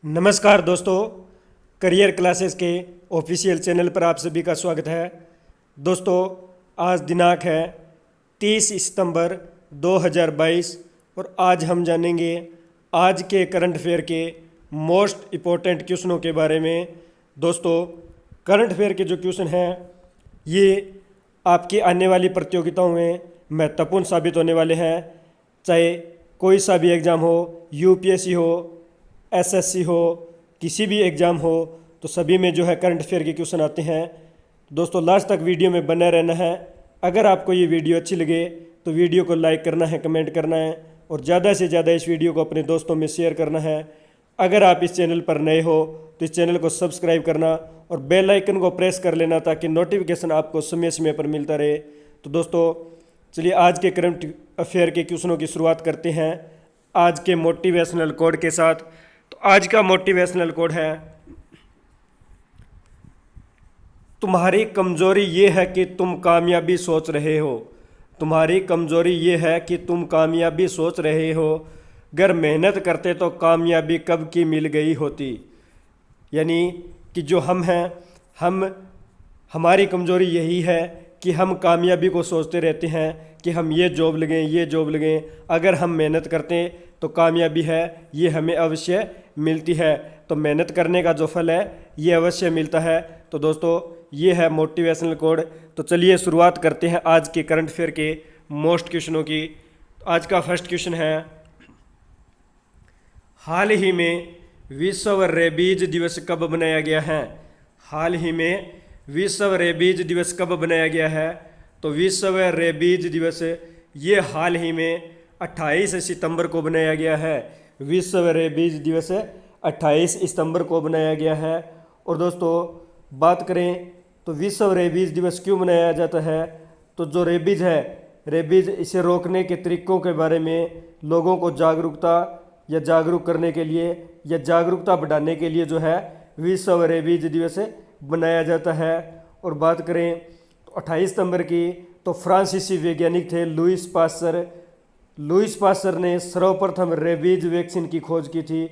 नमस्कार दोस्तों, career classes के ऑफिशियल चैनल पर आप सभी का स्वागत है। दोस्तों, आज दिनांक है 30 सितंबर 2022 और आज हम जानेंगे आज के करंट अफेयर के मोस्ट इम्पोर्टेंट क्वेश्चनों के बारे में। दोस्तों, करंट अफेयर के जो क्वेश्चन हैं ये आपकी आने वाली प्रतियोगिताओं में महत्वपूर्ण साबित होने वाले हैं। चाहे कोई सा भी एग्ज़ाम हो, यूपीएससी हो, एसएससी हो, किसी भी एग्ज़ाम हो, तो सभी में जो है करंट अफेयर के क्वेश्चन आते हैं। दोस्तों, लास्ट तक वीडियो में बना रहना है। अगर आपको ये वीडियो अच्छी लगे तो वीडियो को लाइक करना है, कमेंट करना है और ज़्यादा से ज़्यादा इस वीडियो को अपने दोस्तों में शेयर करना है। अगर आप इस चैनल पर नए हो तो इस चैनल को सब्सक्राइब करना और बेल आइकन को प्रेस कर लेना ताकि नोटिफिकेशन आपको समय समय पर मिलता रहे। तो दोस्तों, चलिए आज के करंट अफेयर के क्वेश्चनों की शुरुआत करते हैं आज के मोटिवेशनल कोड के साथ। तो आज का मोटिवेशनल कोड है, तुम्हारी कमजोरी ये है कि तुम कामयाबी सोच रहे हो। तुम्हारी कमजोरी ये है कि तुम कामयाबी सोच रहे हो, अगर मेहनत करते तो कामयाबी कब की मिल गई होती। यानी कि जो हम हैं, हमारी कमजोरी यही है कि हम कामयाबी को सोचते रहते हैं कि हम ये जॉब लगें, ये जॉब लगें। अगर हम मेहनत करते तो कामयाबी है ये हमें अवश्य मिलती है। तो मेहनत करने का जो फल है ये अवश्य मिलता है। तो दोस्तों, ये है मोटिवेशनल कोड। तो चलिए शुरुआत करते हैं आज के करंट अफेयर के मोस्ट क्वेश्चनों की। आज का फर्स्ट क्वेश्चन है, हाल ही में विश्व रेबीज दिवस कब मनाया गया है। हाल ही में विश्व रेबीज दिवस कब बनाया गया है। तो विश्व रेबीज दिवस ये हाल ही में 28 सितंबर को बनाया गया है। विश्व रेबीज दिवस 28 सितंबर को बनाया गया है। और दोस्तों, बात करें तो विश्व रेबीज दिवस क्यों मनाया जाता है, तो जो रेबीज है, रेबीज इसे रोकने के तरीकों के बारे में लोगों को जागरूक करने के लिए या जागरूकता बढ़ाने के लिए जो है विश्व रेबीज दिवस बनाया जाता है। और बात करें तो 28 सितंबर की, तो फ्रांसीसी वैज्ञानिक थे लुइस पास्चर ने सर्वप्रथम रेबीज वैक्सीन की खोज की थी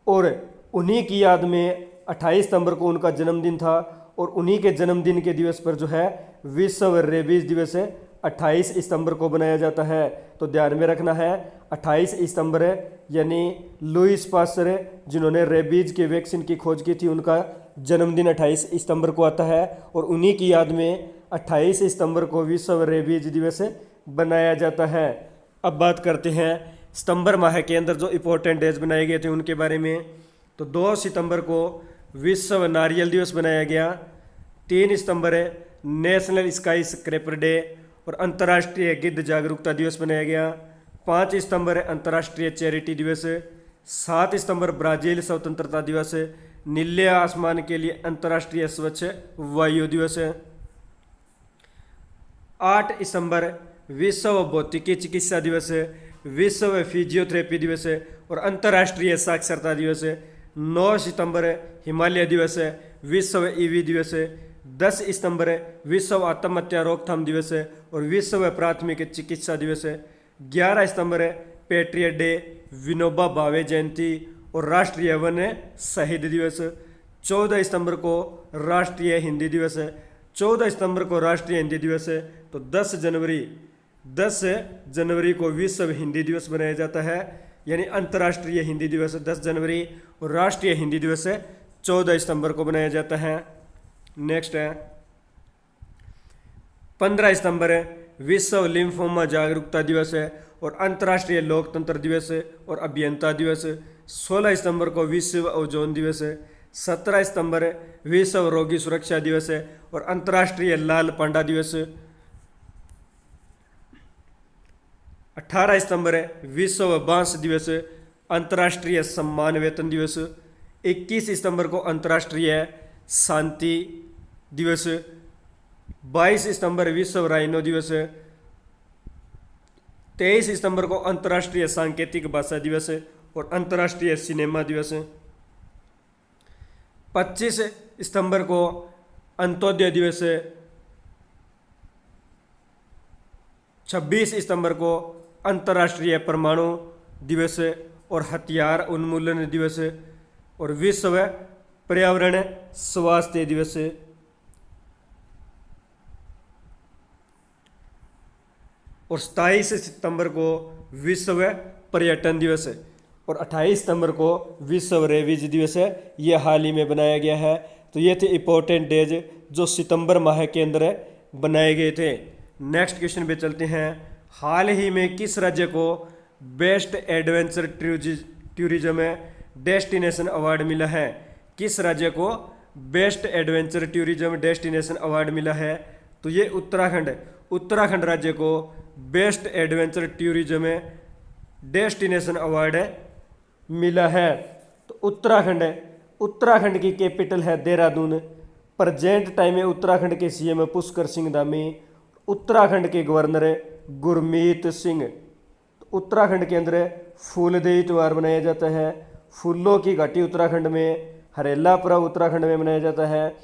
और उन्हीं की याद में 28 सितंबर को उनका जन्मदिन था। और उन्हीं के जन्मदिन के दिवस पर जो है विश्व रेबीज दिवस 28 सितंबर को बनाया जाता है। तो ध्यान में रखना है, 28 सितंबर यानी लुइस पास्चर जिन्होंने रेबीज के वैक्सीन की खोज की थी, उनका जन्मदिन 28 सितंबर को आता है और उन्हीं की याद में 28 सितंबर को विश्व रेबीज दिवस बनाया जाता है। अब बात करते हैं सितंबर माह के अंदर जो इम्पोर्टेंट डेज बनाए गए थे उनके बारे में। तो 2 सितंबर को विश्व नारियल दिवस बनाया गया। 3 सितंबर नेशनल स्काई स्क्रैपर डे और अंतर्राष्ट्रीय गिद्ध जागरूकता दिवस बनाया गया। 5 सितंबर अंतर्राष्ट्रीय चैरिटी दिवस। 7 सितंबर ब्राज़ील स्वतंत्रता दिवस। नीले आसमान के लिए अंतर्राष्ट्रीय स्वच्छ वायु दिवस। 8 सितंबर विश्व भौतिकी चिकित्सा दिवस, विश्व फिजियोथेरेपी दिवस और अंतर्राष्ट्रीय साक्षरता दिवस। 9 सितंबर हिमालय दिवस, विश्व ईवी दिवस। 10 सितंबर विश्व आत्महत्या रोकथाम दिवस और विश्व प्राथमिक चिकित्सा दिवस। 11 सितंबर पैट्रियट डे, विनोबा भावे जयंती और राष्ट्रीय वन शहीद दिवस। 14 सितंबर को राष्ट्रीय हिंदी दिवस। 14 सितंबर को राष्ट्रीय हिंदी दिवस। तो 10 जनवरी को विश्व हिंदी दिवस मनाया जाता है, यानी अंतर्राष्ट्रीय हिंदी दिवस 10 जनवरी और राष्ट्रीय हिंदी दिवस 14 सितंबर को मनाया जाता है। नेक्स्ट है 15 सितंबर विश्व लिम्फोमा जागरूकता दिवस और अंतर्राष्ट्रीय लोकतंत्र दिवस और अभियंता दिवस। 16 सितंबर को विश्व ओजोन दिवस। 17 सितंबर विश्व रोगी सुरक्षा दिवस और अंतर्राष्ट्रीय लाल पांडा दिवस। 18 सितंबर विश्व बांस दिवस, अंतर्राष्ट्रीय सम्मान वेतन दिवस। 21 सितंबर को अंतर्राष्ट्रीय शांति दिवस। 22 सितंबर विश्व राइनो दिवस। 23 सितंबर को अंतर्राष्ट्रीय सांकेतिक भाषा दिवस और अंतर्राष्ट्रीय सिनेमा दिवस। 25 सितंबर को अंत्योदय दिवस। 26 सितंबर को अंतर्राष्ट्रीय परमाणु दिवस और हथियार उन्मूलन दिवस और विश्व पर्यावरण स्वास्थ्य दिवस। और 27 सितंबर को विश्व पर्यटन दिवस है और 28 सितंबर को विश्व रेबीज दिवस है। ये हाल ही में बनाया गया है। तो ये थे इंपॉर्टेंट डेज जो सितंबर माह के अंदर बनाए गए थे। नेक्स्ट क्वेश्चन पे चलते हैं। हाल ही में किस राज्य को best adventure tourism destination award मिला है? किस राज्य को best adventure tourism destination award मिला है? तो ये उत्तराखंड राज्य को best adventure tourism destination award मिला है। तो उत्तराखंड की कैपिटल है देहरादून। प्रेजेंट टाइम में उत्तराखंड के सीएम पुष्कर सिंह धामी, उत्तराखंड के गवर्नर गुरमीत सिंह। तो उत्तराखंड के अंदर फूलदेई त्यौहार मनाया जाता है। फूलों की घाटी उत्तराखंड में, हरेला पर्व उत्तराखंड में मनाया जाता है।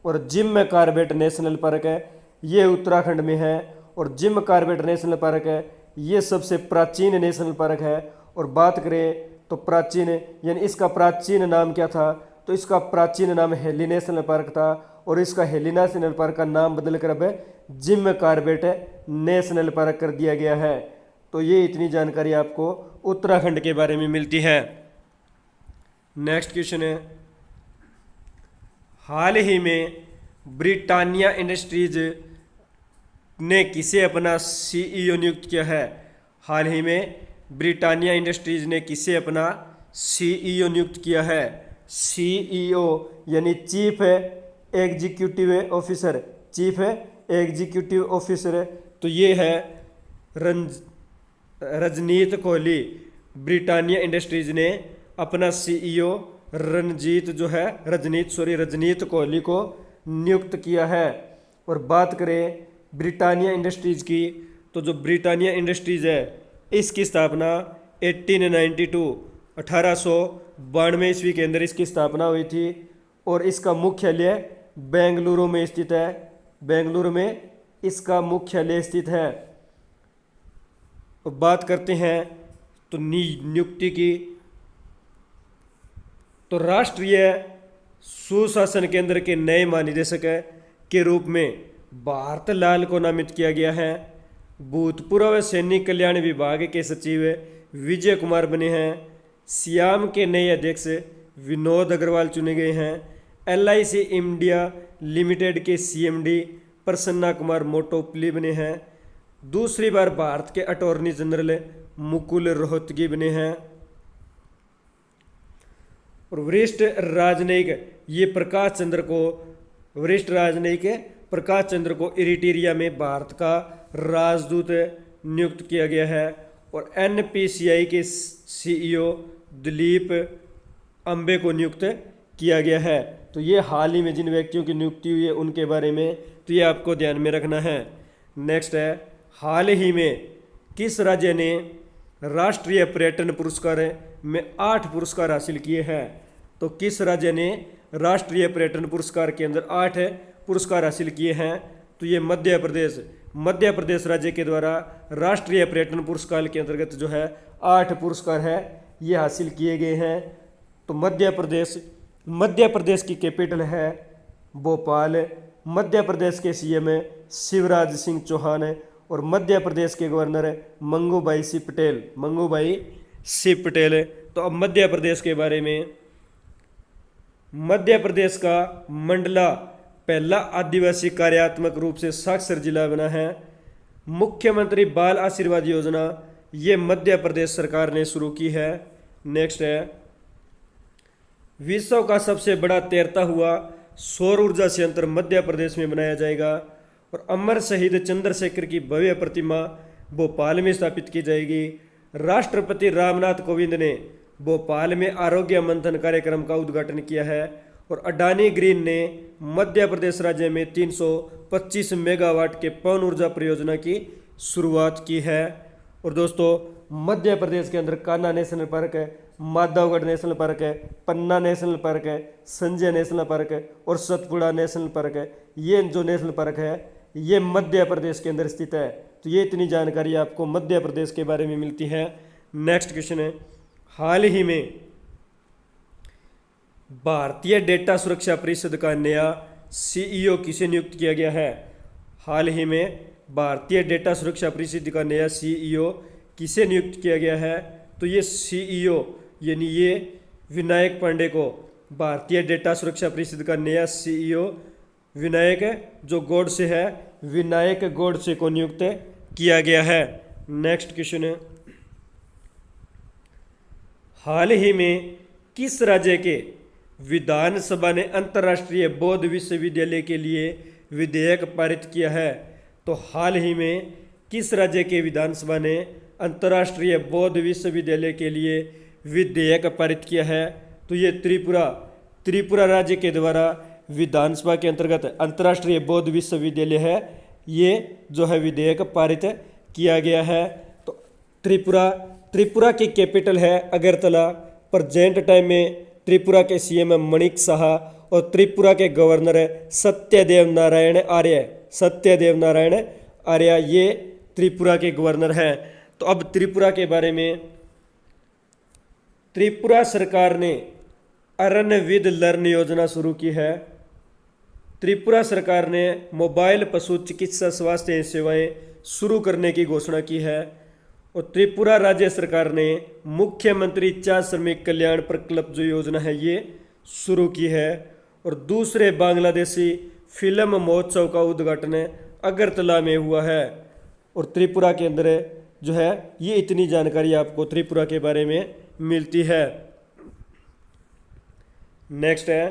और जिम कॉर्बेट नेशनल पार्क है, ये उत्तराखंड में है। और जिम कॉर्बेट नेशनल पार्क है, ये सबसे प्राचीन नेशनल पार्क है। और बात करें तो प्राचीन यानी इसका प्राचीन नाम क्या था? तो इसका प्राचीन नाम हेली नेशनल पार्क था और इसका हेली नेशनल पार्क का नाम बदल कर अब जिम कॉर्बेट नेशनल पार्क कर दिया गया है। तो ये इतनी जानकारी आपको उत्तराखंड के बारे में मिलती है। नेक्स्ट क्वेश्चन है, हाल ही में ब्रिटानिया इंडस्ट्रीज ने किसे अपना सीईओ नियुक्त किया है? हाल ही में ब्रिटानिया इंडस्ट्रीज ने किसे अपना सीईओ नियुक्त किया है? सीईओ यानी chief executive officer, chief executive officer. तो ये है रजनीत कोहली। ब्रिटानिया इंडस्ट्रीज ने अपना सीईओ रजनीत कोहली को नियुक्त किया है। और बात करें ब्रिटानिया इंडस्ट्रीज की, तो जो ब्रिटानिया इंडस्ट्रीज है इसकी स्थापना 1892 ईस्वी के अंदर इसकी स्थापना हुई थी। और इसका मुख्यालय बेंगलुरु में स्थित है। बेंगलुरु में इसका मुख्यालय स्थित है। और बात करते हैं तो नियुक्ति की, तो राष्ट्रीय सुशासन केंद्र के नए महानिदेशक के रूप में भारत लाल को नामित किया गया है। भूतपूर्व सैनिक कल्याण विभाग के सचिव विजय कुमार बने हैं। सियाम के नए अध्यक्ष विनोद अग्रवाल चुने गए हैं। LIC इंडिया लिमिटेड के CMD प्रसन्ना कुमार मोटोपली बने हैं। दूसरी बार भारत के अटॉर्नी जनरल मुकुल रोहतगी बने हैं। और वरिष्ठ राजनयिक प्रकाश चंद्र को इरिट्रिया में भारत का राजदूत नियुक्त किया गया है। और NPCI के CEO दिलीप अंबे को नियुक्त किया गया है। तो ये हाल ही में जिन व्यक्तियों की नियुक्ति हुई है उनके बारे में, तो ये आपको ध्यान में रखना है। नेक्स्ट है, हाल ही में किस राज्य ने राष्ट्रीय पर्यटन पुरस्कार में 8 पुरस्कार हासिल किए हैं? तो किस राज्य ने राष्ट्रीय पर्यटन पुरस्कार के अंदर 8 पुरस्कार हासिल किए हैं? तो ये मध्य प्रदेश राज्य के द्वारा राष्ट्रीय पर्यटन पुरस्कार के अंतर्गत जो है 8 पुरस्कार है ये हासिल किए गए हैं। तो मध्य प्रदेश की कैपिटल है भोपाल। मध्य प्रदेश के CM शिवराज सिंह चौहान है। और मध्य प्रदेश के गवर्नर मंगूभाई सिंह पटेल। तो अब मध्य प्रदेश के बारे में, मध्य प्रदेश का मंडला पहला आदिवासी कार्यात्मक रूप से साक्षर जिला बना है। मुख्यमंत्री बाल आशीर्वाद योजना ये मध्य प्रदेश सरकार ने शुरू की है। नेक्स्ट है, विश्व का सबसे बड़ा तैरता हुआ सौर ऊर्जा संयंत्र मध्य प्रदेश में बनाया जाएगा। और अमर शहीद चंद्रशेखर की भव्य प्रतिमा भोपाल में स्थापित की जाएगी। राष्ट्रपति रामनाथ कोविंद ने भोपाल में आरोग्य मंथन कार्यक्रम का उद्घाटन किया है। और अडानी ग्रीन ने मध्य प्रदेश राज्य में 325 मेगावाट के पवन ऊर्जा परियोजना की शुरुआत की है। और दोस्तों, मध्य प्रदेश के अंदर कान्हा नेशनल पार्क है, माधवगढ़ नेशनल पार्क है, पन्ना नेशनल पार्क है, संजय नेशनल पार्क है और सतपुड़ा नेशनल पार्क है। ये जो नेशनल पार्क है ये मध्य प्रदेश के अंदर स्थित है। तो ये इतनी जानकारी आपको मध्य प्रदेश के बारे में मिलती है। नेक्स्ट क्वेश्चन है, हाल ही में भारतीय डेटा सुरक्षा परिषद का नया सीईओ किसे नियुक्त किया गया है? हाल ही में भारतीय डेटा सुरक्षा परिषद का नया सीईओ किसे नियुक्त किया गया है? तो ये सीईओ यानी ये विनायक पांडे को भारतीय डेटा सुरक्षा परिषद का नया सीईओ विनायक जो गोडसे है, विनायक गोडसे को नियुक्त किया गया है। नेक्स्ट क्वेश्चन है, हाल ही में किस राज्य के विधानसभा ने अंतर्राष्ट्रीय बौद्ध विश्वविद्यालय के लिए विधेयक पारित किया है? तो हाल ही में किस राज्य के विधानसभा ने अंतर्राष्ट्रीय बौद्ध विश्वविद्यालय के लिए विधेयक पारित किया है? तो ये त्रिपुरा राज्य के द्वारा विधानसभा के अंतर्गत अंतर्राष्ट्रीय बौद्ध विश्वविद्यालय है, ये जो है विधेयक पारित किया गया है। तो त्रिपुरा की कैपिटल है अगरतला। प्रेजेंट टाइम में त्रिपुरा के सीएम मणिक साहा और त्रिपुरा के गवर्नर है सत्यदेव नारायण आर्य, ये त्रिपुरा के गवर्नर हैं। तो अब त्रिपुरा के बारे में, त्रिपुरा सरकार ने अरण्य विद लर्न योजना शुरू की है। त्रिपुरा सरकार ने मोबाइल पशु चिकित्सा स्वास्थ्य सेवाएं शुरू करने की घोषणा की है। और त्रिपुरा राज्य सरकार ने मुख्यमंत्री चा श्रमिक कल्याण प्रकल्प जो योजना है ये शुरू की है। और दूसरे बांग्लादेशी फिल्म महोत्सव का उद्घाटन अगरतला में हुआ है। और त्रिपुरा के अंदर जो है ये इतनी जानकारी आपको त्रिपुरा के बारे में मिलती है। नेक्स्ट है,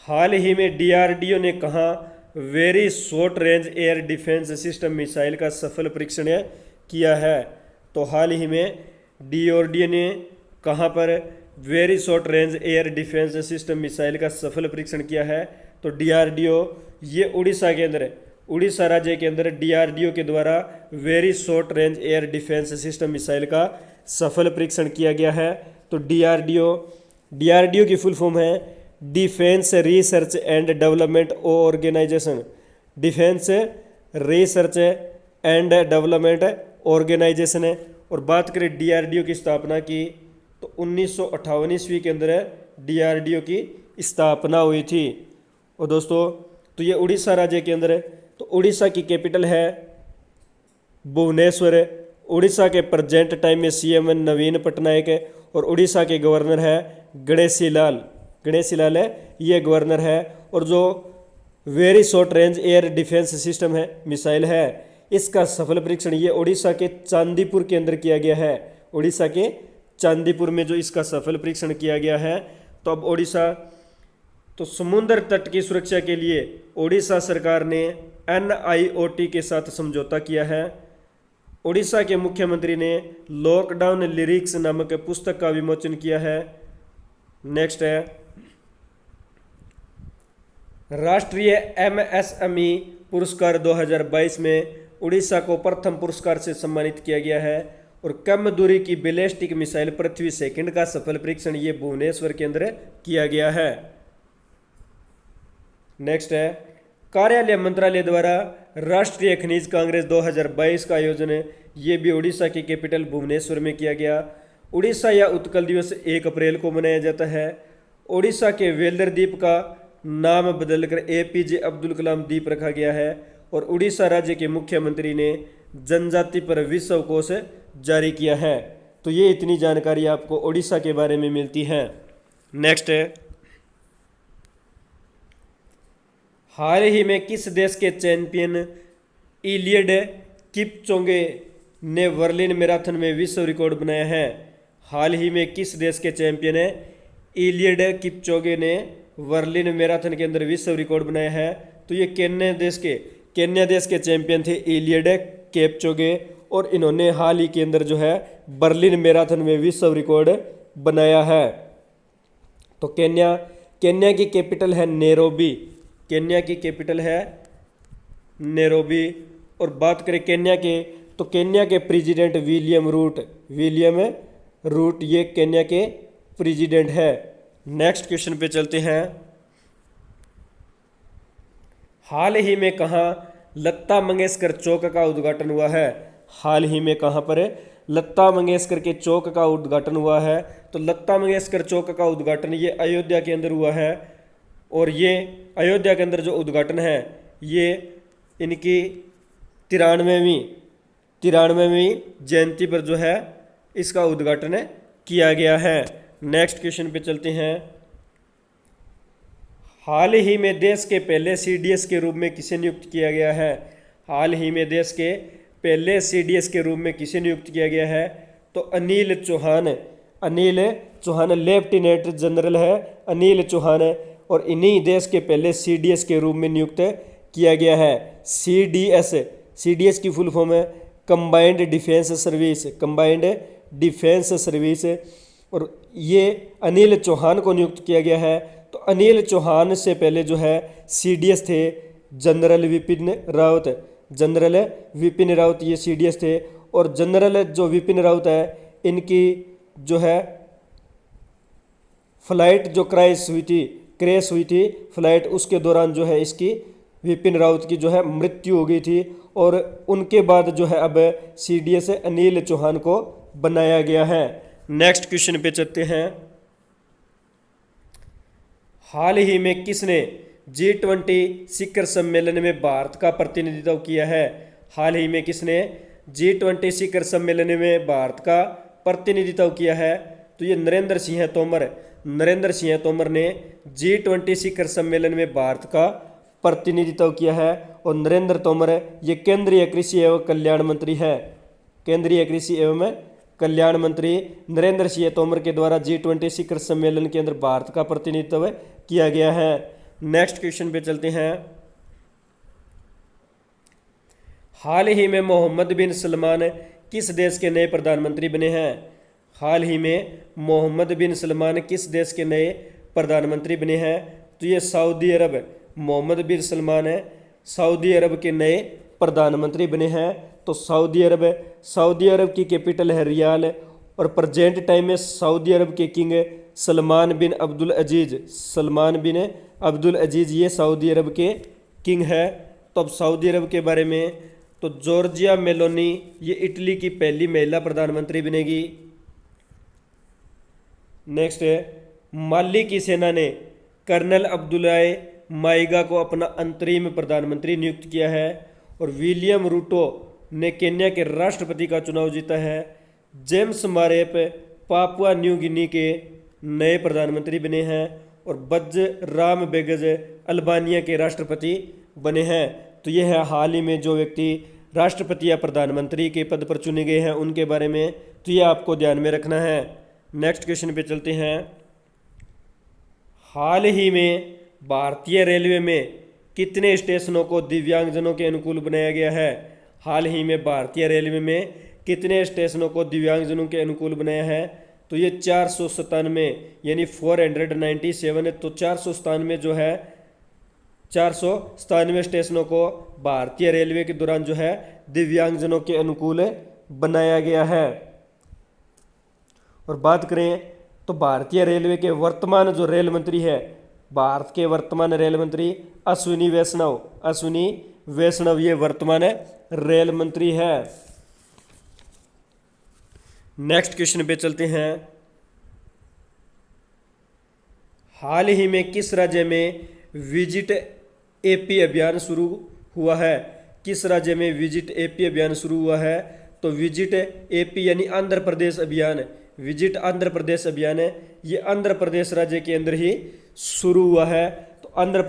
हाल ही में डीआरडीओ ने कहा very short range air defence system missile का सफल परीक्षण किया है? तो हाल ही में डीआरडीओ ने कहाँ पर very short range air defence system missile का सफल परीक्षण किया है? तो डीआरडीओ ये उड़ीसा राज्य के अंदर डीआरडीओ के द्वारा very short range air defence system missile का सफल परीक्षण किया गया है। तो डीआरडीओ की फुल फॉर्म है defence research and development organisation. Defence research and development organisation है। और बात करें डीआरडीओ की स्थापना की तो 1958 ईस्वी के अंदर डीआरडीओ की स्थापना हुई थी। और दोस्तों तो ये उड़ीसा राज्य के अंदर है। तो उड़ीसा की कैपिटल है भुवनेश्वर। उड़ीसा के प्रेजेंट टाइम में सीएम नवीन पटनायक है। और उड़ीसा के गवर्नर है गणेशी लाल है ये गवर्नर है। और जो very short range air defence system है मिसाइल है, इसका सफल परीक्षण ये उड़ीसा के चांदीपुर के अंदर किया गया है। उड़ीसा के चांदीपुर में जो इसका सफल परीक्षण किया गया है। तो अब तो समुद्र तट की सुरक्षा के लिए उड़ीसा सरकार ने NIOT के साथ समझौता किया है। उड़ीसा के मुख्यमंत्री ने लॉकडाउन लिरिक्स नामक पुस्तक का विमोचन किया है। नेक्स्ट है, राष्ट्रीय MSME पुरस्कार 2022 में उड़ीसा को प्रथम पुरस्कार से सम्मानित किया गया है। और कम दूरी की बैलिस्टिक मिसाइल पृथ्वी सेकंड का सफल परीक्षण ये भुवनेश्वर के अंदर किया गया है। नेक्स्ट है, कार्यालय मंत्रालय द्वारा राष्ट्रीय खनिज कांग्रेस 2022 का आयोजन ये भी उड़ीसा की कैपिटल भुवनेश्वर में किया गया। उड़ीसा या उत्कल दिवस 1 अप्रैल को मनाया जाता है। उड़ीसा के वेलर द्वीप का नाम बदलकर APJ अब्दुल कलाम द्वीप रखा गया है। और उड़ीसा राज्य के मुख्यमंत्री ने जनजाति पर विश्व कोश जारी किया है। तो ये इतनी जानकारी आपको उड़ीसा के बारे में मिलती है। नेक्स्ट है, हाल ही में किस देश के चैंपियन इलियड किपचोगे ने बर्लिन मैराथन में विश्व रिकॉर्ड बनाया है? हाल ही में किस देश के चैंपियन इलियड किपचोगे ने बर्लिन मैराथन के अंदर विश्व रिकॉर्ड बनाया है? तो ये केन्या देश के चैंपियन थे इलियड किपचोगे। और इन्होंने हाल ही के अंदर जो है बर्लिन मैराथन में विश्व रिकॉर्ड बनाया है। तो केन्या की कैपिटल है नैरोबी। केन्या की कैपिटल है नैरोबी। और बात करें केन्या के प्रेसिडेंट विलियम रूट ये केन्या के प्रेसिडेंट है। नेक्स्ट क्वेश्चन पे चलते हैं, हाल ही में कहाँ लता मंगेशकर चौक का उद्घाटन हुआ है? हाल ही में कहाँ पर लता मंगेशकर के चौक का उद्घाटन हुआ है। तो लता मंगेशकर चौक का उद्घाटन ये अयोध्या के अंदर हुआ है, और ये अयोध्या के अंदर जो उद्घाटन है ये इनकी 93वीं जयंती पर जो है इसका उद्घाटन किया गया है। नेक्स्ट क्वेश्चन पे चलते हैं। हाल ही में देश के पहले सीडीएस के रूप में किसे नियुक्त किया गया है? हाल ही में देश के पहले सीडीएस के रूप में किसे नियुक्त किया गया है? तो अनिल चौहान लेफ्टिनेंट जनरल है अनिल चौहान, और इन्हीं देश के पहले सीडीएस के रूप में नियुक्त किया गया है। सीडीएस की फुल फॉर्म है कंबाइंड डिफेंस सर्विस, और ये अनिल चौहान को नियुक्त किया गया है। तो अनिल चौहान से पहले जो है सीडीएस थे जनरल विपिन रावत ये सीडीएस थे, और जनरल जो विपिन रावत है इनकी जो है फ्लाइट जो क्रैश हुई थी फ्लाइट, उसके दौरान जो है इसकी विपिन रावत की जो है मृत्यु हो गई थी, और उनके बाद जो है अब सीडीएस अनिल चौहान को बनाया गया है। नेक्स्ट क्वेश्चन पे चलते हैं। हाल ही में किसने G20 शिखर सम्मेलन में भारत का प्रतिनिधित्व किया है? हाल ही में किसने G20 शिखर सम्मेलन में भारत का प्रतिनिधित्व किया है? तो ये नरेंद्र सिंह तोमर ने G20 शिखर सम्मेलन में भारत का प्रतिनिधित्व किया है, और नरेंद्र तोमर ये केंद्रीय कृषि एवं कल्याण मंत्री नरेंद्र सिंह तोमर के द्वारा G20 शिखर सम्मेलन के अंदर भारत का प्रतिनिधित्व किया गया है। नेक्स्ट क्वेश्चन पे चलते हैं। हाल ही में मोहम्मद बिन सलमान किस देश के नए प्रधानमंत्री बने हैं? हाल ही में मोहम्मद बिन सलमान किस देश के नए प्रधानमंत्री बने हैं? तो ये सऊदी अरब, मोहम्मद बिन सलमान है सऊदी अरब के नए प्रधानमंत्री बने हैं। तो सऊदी अरब की कैपिटल है रियाल, और प्रेजेंट टाइम में सऊदी अरब के किंग सलमान बिन अब्दुल अजीज ये सऊदी अरब के किंग है। तो अब सऊदी अरब के बारे में, तो जॉर्जिया मेलोनी ये इटली की पहली महिला प्रधानमंत्री बनेगी। नेक्स्ट है, माली की सेना ने कर्नल अब्दुल्लाह माइगा को अपना अंतरिम प्रधानमंत्री नियुक्त किया है, और विलियम रूटो ने केन्या के राष्ट्रपति का चुनाव जीता है। जेम्स मारेप पापुआ न्यू गिनी के नए प्रधानमंत्री बने हैं, और बज्ज राम बेगज अल्बानिया के राष्ट्रपति बने हैं। तो यह है हाल ही में जो व्यक्ति राष्ट्रपति या प्रधानमंत्री के पद पर चुने गए हैं उनके बारे में, तो ये आपको ध्यान में रखना है। नेक्स्ट क्वेश्चन पे चलते हैं। हाल ही में भारतीय रेलवे में कितने स्टेशनों को दिव्यांगजनों के अनुकूल बनाया गया है? हाल ही में भारतीय रेलवे में कितने स्टेशनों को दिव्यांगजनों के अनुकूल बनाया है? तो ये 497 यानी 497 है। तो 497 जो है 497 स्टेशनों को भारतीय रेलवे के दौरान जो है दिव्यांगजनों के अनुकूल बनाया गया है। और बात करें तो भारतीय रेलवे के वर्तमान जो रेल मंत्री है, भारत के वर्तमान रेल मंत्री अश्विनी वैष्णव ये वर्तमान रेल मंत्री है। नेक्स्ट क्वेश्चन पे चलते हैं। हाल ही में किस राज्य में विजिट एपी अभियान शुरू हुआ है? किस राज्य में विजिट एपी अभियान शुरू हुआ है? तो विजिट एपी यानी आंध्र प्रदेश अभियान, विजिट आंध्र प्रदेश अभियान है, ये आंध्र प्रदेश राज्य के अंदर ही शुरू हुआ है। तो आंध्र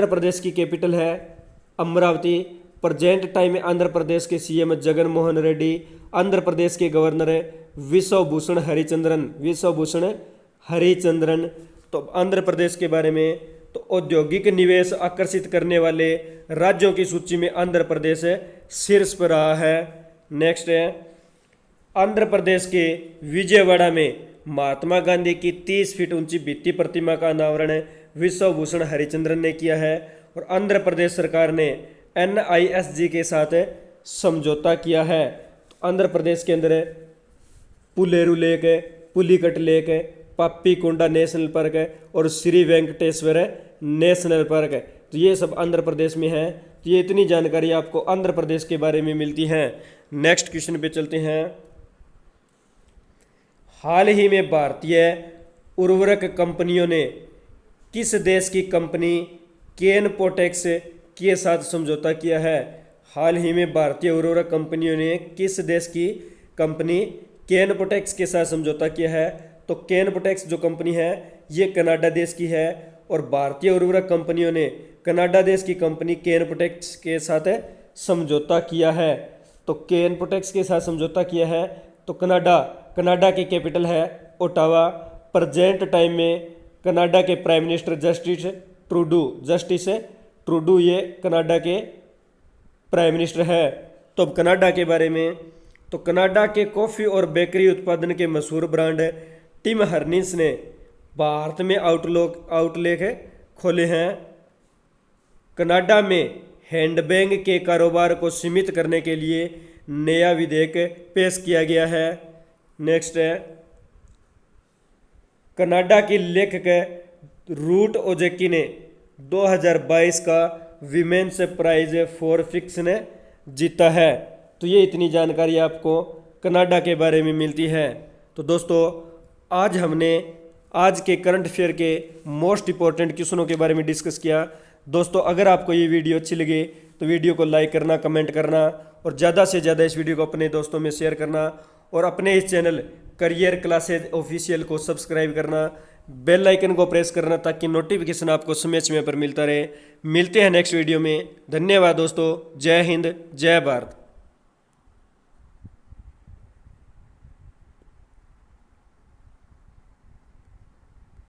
प्रदेश की कैपिटल है अमरावती। प्रेजेंट टाइम में आंध्र प्रदेश के सीएम जगन मोहन रेड्डी, आंध्र प्रदेश के गवर्नर विश्व भूषण हरिचंद्रन। तो आंध्र प्रदेश के बारे में, तो औद्योगिक निवेश आकर्षित करने वाले राज्यों की सूची में आंध्र प्रदेश शीर्ष पर रहा है। नेक्स्ट है, आंध्र प्रदेश के विजयवाड़ा में महात्मा गांधी की 30 फीट ऊंची भित्ति प्रतिमा का अनावरण विश्व भूषण हरिचंद्रन ने किया है, और आंध्र प्रदेश सरकार ने NISG के साथ समझौता किया है। तो आंध्र प्रदेश के अंदर पुलेरू लेक है, पुलिकट लेक है, पापीकोंडा नेशनल पार्क है, और श्री वेंकटेश्वर नेशनल पार्क है। तो ये सब आंध्र प्रदेश में है। तो ये इतनी जानकारी आपको आंध्र प्रदेश के बारे में मिलती है। नेक्स्ट क्वेश्चन पे चलते हैं। हाल ही में भारतीय उर्वरक कंपनियों ने किस देश की कंपनी केनपोटेक्स के साथ समझौता किया है? हाल ही में भारतीय उर्वरक कंपनियों ने किस देश की कंपनी केनपोटेक्स के साथ समझौता किया है? तो केनपोटेक्स जो कंपनी है ये कनाडा देश की है और भारतीय उर्वरक कंपनियों ने कनाडा देश की कंपनी केनपोटेक्स के साथ समझौता किया है। तो केनपोटेक्स के साथ समझौता किया है तो कनाडा की कैपिटल है ओटावा। प्रेजेंट टाइम में कनाडा के प्राइम मिनिस्टर जस्टिस ट्रूडू ये कनाडा के प्राइम मिनिस्टर है। तो अब कनाडा के बारे में, तो कनाडा के कॉफ़ी और बेकरी उत्पादन के मशहूर ब्रांड टिम हॉर्टन्स ने भारत में आउटलेट खोले हैं। कनाडा में हैंडबैग के कारोबार को सीमित करने के लिए नया विधेयक पेश किया गया है। नेक्स्ट है, कनाडा की लेखक रूट ओजेकी ने 2022 का विमेंस प्राइज फॉर फिक्शन जीता है। तो ये इतनी जानकारी आपको कनाडा के बारे में मिलती है। तो दोस्तों आज हमने आज के करंट अफेयर के मोस्ट इंपॉर्टेंट क्वेश्चनों के बारे में डिस्कस किया। दोस्तों अगर आपको ये वीडियो अच्छी लगे तो वीडियो को लाइक करना, कमेंट करना और ज़्यादा से ज़्यादा इस वीडियो को अपने दोस्तों में शेयर करना और अपने इस चैनल करियर क्लासेज ऑफिशियल को सब्सक्राइब करना, बेल आइकन को प्रेस करना ताकि नोटिफिकेशन आपको समय समय पर मिलता रहे। मिलते हैं नेक्स्ट वीडियो में। धन्यवाद दोस्तों। जय हिंद, जय भारत।